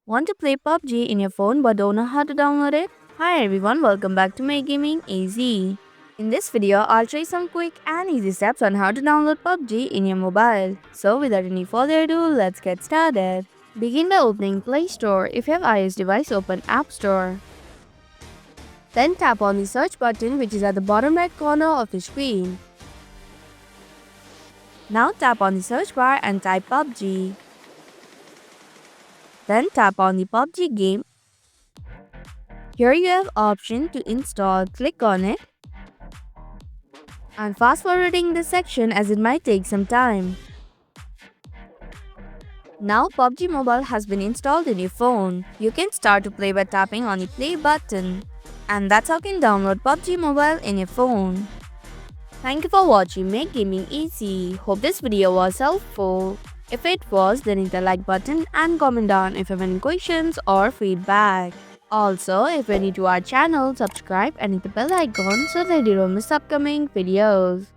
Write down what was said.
Want to play PUBG in your phone but don't know how to download it? Hi everyone, welcome back to Make Gaming Easy. In this video, I'll show you some quick and easy steps on how to download PUBG in your mobile. So without any further ado, let's get started. Begin by opening Play Store. If you have iOS device, open App Store. Then tap on the search button which is at the bottom right corner of the screen. Now tap on the search bar and type PUBG. Then tap on the PUBG game. Here you have option to install, click on it. And fast forwarding this section as it might take some time. Now PUBG Mobile has been installed in your phone. You can start to play by tapping on the play button. And that's how you can download PUBG Mobile in your phone. Thank you for watching Make Gaming Easy. Hope this video was helpful. If it was, then hit the like button and comment down if you have any questions or feedback. Also, if you're new to our channel, subscribe and hit the bell icon so that you don't miss upcoming videos.